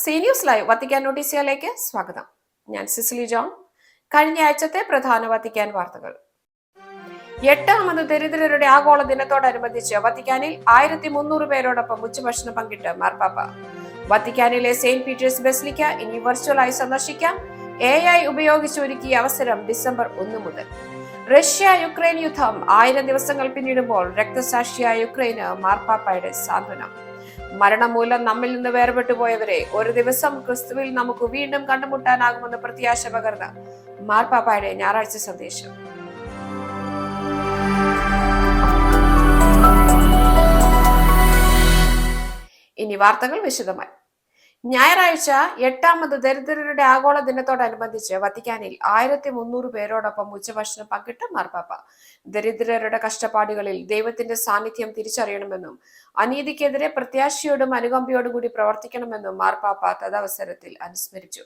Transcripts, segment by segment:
C news live Vatican നോട്ടീസിലേക്ക് സ്വാഗതം. ഞാൻ Cicily John. കഴിഞ്ഞ ആഴ്ചത്തെ പ്രധാന വത്തിക്കാൻ വാർത്തകൾ. 8ാമത് ദരിദ്രരുടെ ആഗോള ദിനത്തോടനുബന്ധിച്ച് വത്തിക്കാനിൽ 1300 പേരോടൊപ്പം ഉച്ചഭക്ഷണം പങ്കിട്ട് മാർപ്പാപ്പ. വത്തിക്കാനിലെ സെയിന്റ് പീറ്റേഴ്സ് ബസിലിക്ക ഇനി വെർച്വലായി സന്ദർശിക്കാം. AI ഉപയോഗിച്ച് ഒരുക്കിയ അവസരം ഡിസംബർ 1 മുതൽ. റഷ്യ യുക്രൈൻ യുദ്ധം 1000 ദിവസങ്ങൾ പിന്നിടുമ്പോൾ രക്തസാക്ഷിയായ യുക്രൈന് മാർപ്പാപ്പയുടെ സാന്ത്വനം. മരണം മൂലം നമ്മിൽ നിന്ന് വേർപെട്ടു പോയവരെ ഒരു ദിവസം ക്രിസ്തുവിൽ നമുക്ക് വീണ്ടും കണ്ടുമുട്ടാനാകുമെന്ന് പ്രത്യാശ പകർന്ന് മാർപ്പാപ്പയുടെ ഞായറാഴ്ച സന്ദേശം. ഇനി വാർത്തകൾ വിശദമായി. ഞായറാഴ്ച 8ാമത് ദരിദ്രരുടെ ആഗോള ദിനത്തോടനുബന്ധിച്ച് വത്തിക്കാനിൽ 1300 പേരോടൊപ്പം ഉച്ചഭക്ഷണം പങ്കിട്ട് മാർപ്പാപ്പ. ദരിദ്രരുടെ കഷ്ടപ്പാടുകളിൽ ദൈവത്തിന്റെ സാന്നിധ്യം തിരിച്ചറിയണമെന്നും അനീതിക്കെതിരെ പ്രത്യാശയോടും അനുകമ്പയോടും കൂടി പ്രവർത്തിക്കണമെന്നും മാർപ്പാപ്പ തദവസരത്തിൽ അനുസ്മരിച്ചു.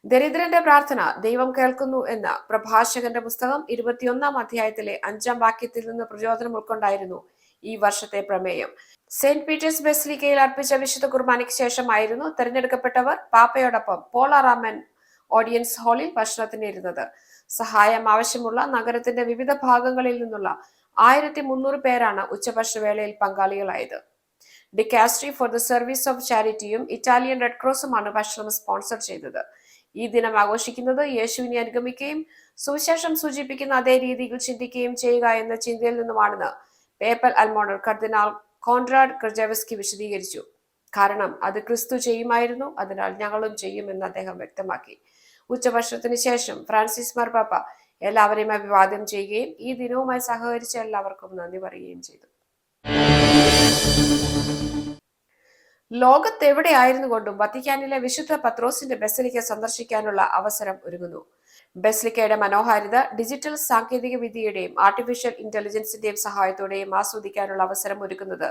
ദരിദ്രന്റെ പ്രാർത്ഥന ദൈവം കേൾക്കുന്നു എന്ന പ്രഭാഷകന്റെ പുസ്തകം 21-ാം അധ്യായത്തിലെ 5-ാം വാക്യത്തിൽ നിന്ന് പ്രചോദനം ഉൾക്കൊണ്ടായിരുന്നു ഈ വർഷത്തെ പ്രമേയം. സെയിന്റ് പീറ്റേഴ്സ് ബസിലിക്കയിൽ അർപ്പിച്ച വിശുദ്ധ കുർബാനയ്ക്ക് ശേഷമായിരുന്നു തെരഞ്ഞെടുക്കപ്പെട്ടവർ പാപ്പയോടൊപ്പം പോളാറാമൻ ഓഡിയൻസ് ഹാളിൽ ഭക്ഷണത്തിന് ഇരുന്നത്. സഹായം ആവശ്യമുള്ള നഗരത്തിന്റെ വിവിധ ഭാഗങ്ങളിൽ നിന്നുള്ള 1300 പേരാണ് ഉച്ചഭക്ഷണവേളയിൽ പങ്കാളികളായത്. Dicastery for the service of ചാരിറ്റിയും ഇറ്റാലിയൻ റെഡ് ക്രോസുമാണ് ഭക്ഷണം സ്പോൺസർ ചെയ്തത്. ഈ ദിനം ആഘോഷിക്കുന്നത് യേശുവിനെ അനുഗമിക്കുകയും സുവിശേഷം സൂചിപ്പിക്കുന്ന അതേ രീതിയിൽ ചിന്തിക്കുകയും ചെയ്യുക എന്ന ചിന്തയിൽ നിന്നുമാണെന്ന് പേപ്പൽ അൽമോണർ കർദിനാൾ കോൺറാഡ് ക്രജവസ്കി വിശദീകരിച്ചു. കാരണം അത് ക്രിസ്തു ചെയ്യുമായിരുന്നു, അതിനാൽ ഞങ്ങളും ചെയ്യുമെന്ന് അദ്ദേഹം വ്യക്തമാക്കി. ഉച്ചഭക്ഷണത്തിന് ശേഷം ഫ്രാൻസിസ് മാർപ്പാപ്പ എല്ലാവരെയും അഭിവാദ്യം ചെയ്യുകയും ഈ ദിനവുമായി സഹകരിച്ച എല്ലാവർക്കും നന്ദി പറയുകയും ചെയ്തു. ലോകത്തെവിടെയായിരുന്നു കൊണ്ടും വത്തിക്കാനിലെ വിശുദ്ധ പത്രോസിന്റെ ബസിലിക്ക സന്ദർശിക്കാനുള്ള അവസരം ഒരുങ്ങുന്നു. ബസിലിക്കയുടെ മനോഹാരിത ഡിജിറ്റൽ സാങ്കേതിക വിദ്യയുടെയും ആർട്ടിഫിഷ്യൽ ഇന്റലിജൻസിന്റെയും സഹായത്തോടെയും ആസ്വദിക്കാനുള്ള അവസരം ഒരുക്കുന്നത്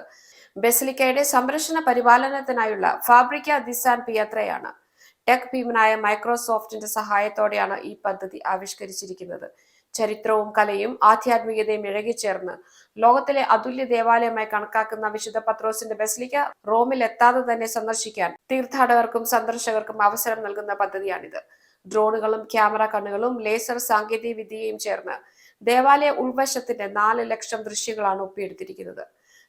ബസിലിക്കയുടെ സംരക്ഷണ പരിപാലനത്തിനായുള്ള ഫാബ്രിക്ക ദി സാൻ പിയത്രയാണ്. ടെക് ഭീമനായ മൈക്രോസോഫ്റ്റിന്റെ സഹായത്തോടെയാണ് ഈ പദ്ധതി ആവിഷ്കരിച്ചിരിക്കുന്നത്. ചരിത്രവും കലയും ആധ്യാത്മികതയും ഇഴകിച്ചേർന്ന് ലോകത്തിലെ അതുല്യ ദേവാലയമായി കണക്കാക്കുന്ന വിശുദ്ധ പത്രോസിന്റെ ബസിലിക്ക റോമിൽ എത്താതെ തന്നെ സന്ദർശിക്കാൻ തീർത്ഥാടകർക്കും സന്ദർശകർക്കും അവസരം നൽകുന്ന പദ്ധതിയാണിത്. ഡ്രോണുകളും ക്യാമറ കണ്ണുകളും ലേസർ സാങ്കേതിക വിദ്യയും ചേർന്ന് ദേവാലയ ഉൾവശത്തിന്റെ 4 ലക്ഷം ദൃശ്യങ്ങളാണ് ഒപ്പിയെടുത്തിരിക്കുന്നത്.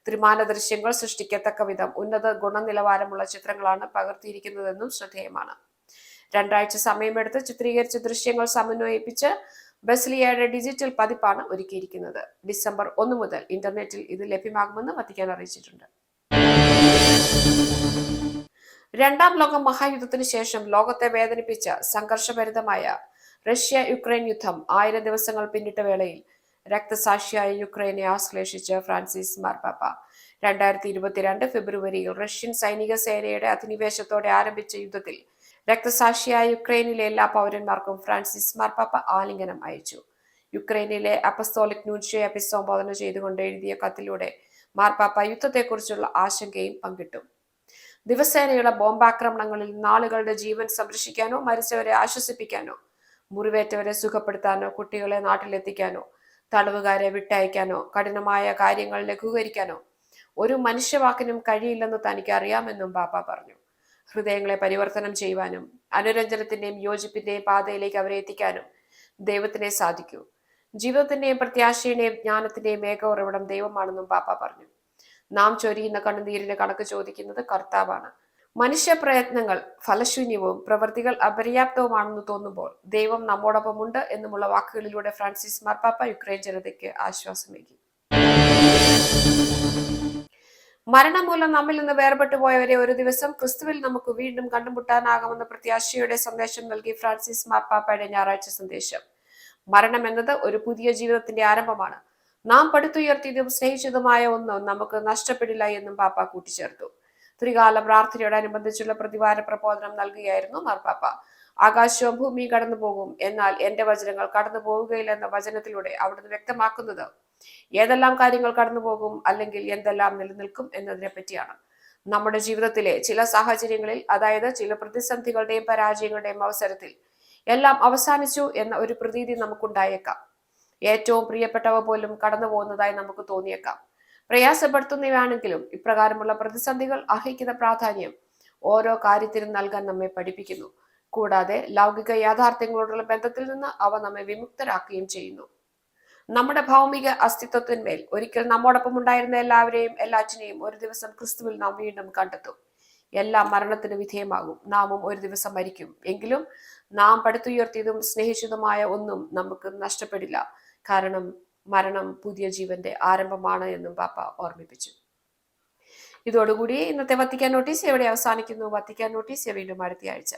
ത്രിമാന ദൃശ്യങ്ങൾ സൃഷ്ടിക്കത്തക്ക വിധം ഉന്നത ഗുണനിലവാരമുള്ള ചിത്രങ്ങളാണ് പകർത്തിയിരിക്കുന്നതെന്നും ശ്രദ്ധേയമാണ്. 2 ആഴ്ച സമയമെടുത്ത് ചിത്രീകരിച്ച ദൃശ്യങ്ങൾ സമന്വയിപ്പിച്ച് ബസിലിക്കയുടെ ഡിജിറ്റൽ പതിപ്പാണ് ഒരുക്കിയിരിക്കുന്നത്. ഡിസംബർ 1 മുതൽ ഇന്റർനെറ്റിൽ ഇത് ലഭ്യമാകുമെന്ന് വത്തിക്കാൻ അറിയിച്ചിട്ടുണ്ട്. 2ാം ലോക മഹായുദ്ധത്തിന് ശേഷം ലോകത്തെ വേദനിപ്പിച്ച സംഘർഷഭരിതമായ റഷ്യ യുക്രൈൻ യുദ്ധം 1000 ദിവസങ്ങൾ പിന്നിട്ട വേളയിൽ രക്തസാക്ഷിയായ യുക്രൈനെ ആശ്ലേഷിച്ച് ഫ്രാൻസിസ് മാർപ്പാപ്പ. 2022 ഫെബ്രുവരിയിൽ റഷ്യൻ സൈനിക സേനയുടെ അധിനിവേശത്തോടെ ആരംഭിച്ച യുദ്ധത്തിൽ രക്തസാക്ഷിയായ യുക്രൈനിലെ എല്ലാ പൗരന്മാർക്കും ഫ്രാൻസിസ് മാർപ്പാപ്പ ആലിംഗനം അയച്ചു. യുക്രൈനിലെ അപ്പസ്തോലിക് നൂൻഷ്യോയെ അഭിസംബോധന ചെയ്തുകൊണ്ട് എഴുതിയ കത്തിലൂടെ മാർപ്പാപ്പ യുദ്ധത്തെക്കുറിച്ചുള്ള ആശങ്കയും പങ്കിട്ടു. ദിവസേനയുള്ള ബോംബാക്രമണങ്ങളിൽ നാളുകളുടെ ജീവൻ സംരക്ഷിക്കാനോ മരിച്ചവരെ ആശ്വസിപ്പിക്കാനോ മുറിവേറ്റവരെ സുഖപ്പെടുത്താനോ കുട്ടികളെ നാട്ടിലെത്തിക്കാനോ തടവുകാരെ വിട്ടയക്കാനോ കഠിനമായ കാര്യങ്ങൾ ലഘൂകരിക്കാനോ ഒരു മനുഷ്യവാക്കിനും കഴിയില്ലെന്ന് തനിക്ക് അറിയാമെന്നും പാപ്പ പറഞ്ഞു. ഹൃദയങ്ങളെ പരിവർത്തനം ചെയ്യുവാനും അനുരഞ്ജനത്തിന്റെയും യോജിപ്പിന്റെയും പാതയിലേക്ക് അവരെ എത്തിക്കാനും ദൈവത്തിനെ സാധിക്കൂ. ജീവിതത്തിന്റെയും പ്രത്യാശയുടെയും ജ്ഞാനത്തിന്റെയും ഏക ഉറവിടം ദൈവമാണെന്നും പാപ്പ പറഞ്ഞു. നാം ചൊരിയുന്ന കണ്ണുനീരിന് കണക്ക് ചോദിക്കുന്നത് കർത്താവാണ്. മനുഷ്യ പ്രയത്നങ്ങൾ ഫലശൂന്യവും പ്രവൃത്തികൾ അപര്യാപ്തവുമാണെന്ന് തോന്നുമ്പോൾ ദൈവം നമ്മോടൊപ്പമുണ്ട് എന്നുമുള്ള വാക്കുകളിലൂടെ ഫ്രാൻസിസ് മാർപ്പാപ്പ യുക്രൈൻ ജനതയ്ക്ക് ആശ്വാസമേകി. മരണം മൂലം നമ്മിൽ നിന്ന് വേർപെട്ടു പോയവരെ ഒരു ദിവസം ക്രിസ്തുവിൽ നമുക്ക് വീണ്ടും കണ്ടുമുട്ടാനാകുമെന്ന പ്രത്യാശയുടെ സന്ദേശം നൽകി ഫ്രാൻസിസ് മാർപ്പാപ്പയുടെ ഞായറാഴ്ച സന്ദേശം. മരണം എന്നത് ഒരു പുതിയ ജീവിതത്തിന്റെ ആരംഭമാണ്. നാം പടുത്തുയർത്തിയതും സ്നേഹിച്ചതുമായ ഒന്നും നമുക്ക് നഷ്ടപ്പെടില്ല എന്നും പാപ്പ കൂട്ടിച്ചേർത്തു. ത്രികാല പ്രാർത്ഥനയോടനുബന്ധിച്ചുള്ള പ്രതിവാര പ്രബോധനം നൽകുകയായിരുന്നു മാർപ്പാപ്പ. ആകാശവും ഭൂമിയും കടന്നു പോകും, എന്നാൽ എന്റെ വചനങ്ങൾ കടന്നു പോവുകയില്ലെന്ന വചനത്തിലൂടെ അവിടുന്ന് വ്യക്തമാക്കുന്നത് ഏതെല്ലാം കാര്യങ്ങൾ കടന്നു പോകും അല്ലെങ്കിൽ എന്തെല്ലാം നിലനിൽക്കും എന്നതിനെ പറ്റിയാണ്. നമ്മുടെ ജീവിതത്തിലെ ചില സാഹചര്യങ്ങളിൽ, അതായത് ചില പ്രതിസന്ധികളുടെയും പരാജയങ്ങളുടെയും അവസരത്തിൽ എല്ലാം അവസാനിച്ചു എന്ന ഒരു പ്രതീതി നമുക്കുണ്ടായേക്കാം. ഏറ്റവും പ്രിയപ്പെട്ടവ പോലും കടന്നു പോകുന്നതായി നമുക്ക് തോന്നിയേക്കാം. പ്രയാസപ്പെടുത്തുന്നവയാണെങ്കിലും ഇപ്രകാരമുള്ള പ്രതിസന്ധികൾ അർഹിക്കുന്ന പ്രാധാന്യം ഓരോ കാര്യത്തിനും നൽകാൻ നമ്മെ പഠിപ്പിക്കുന്നു. കൂടാതെ ലൗകിക യാഥാർത്ഥ്യങ്ങളോടുള്ള ബന്ധത്തിൽ നിന്ന് അവ നമ്മെ വിമുക്തരാക്കുകയും ചെയ്യുന്നു. നമ്മുടെ ഭൗമിക അസ്തിത്വത്തിന്മേൽ ഒരിക്കൽ നമ്മോടൊപ്പം ഉണ്ടായിരുന്ന എല്ലാവരെയും എല്ലാറ്റിനെയും ഒരു ദിവസം ക്രിസ്തുവിൽ നാം വീണ്ടും കണ്ടെത്തും. എല്ലാം മരണത്തിന് വിധേയമാകും. നാമും ഒരു ദിവസം മരിക്കും. എങ്കിലും നാം പടുത്തുയർത്തിയതും സ്നേഹിച്ചതുമായ ഒന്നും നമുക്ക് നഷ്ടപ്പെടില്ല. കാരണം മരണം പുതിയ ജീവന്റെ ആരംഭമാണ് എന്നും പാപ്പ ഓർമ്മിപ്പിച്ചു. ഇതോടുകൂടി ഇന്നത്തെ വത്തിക്കാൻ നോട്ടീസ് എവിടെ അവസാനിക്കുന്നു? വത്തിക്കാൻ നോട്ടീസ് വീണ്ടും അടുത്ത ആഴ്ച.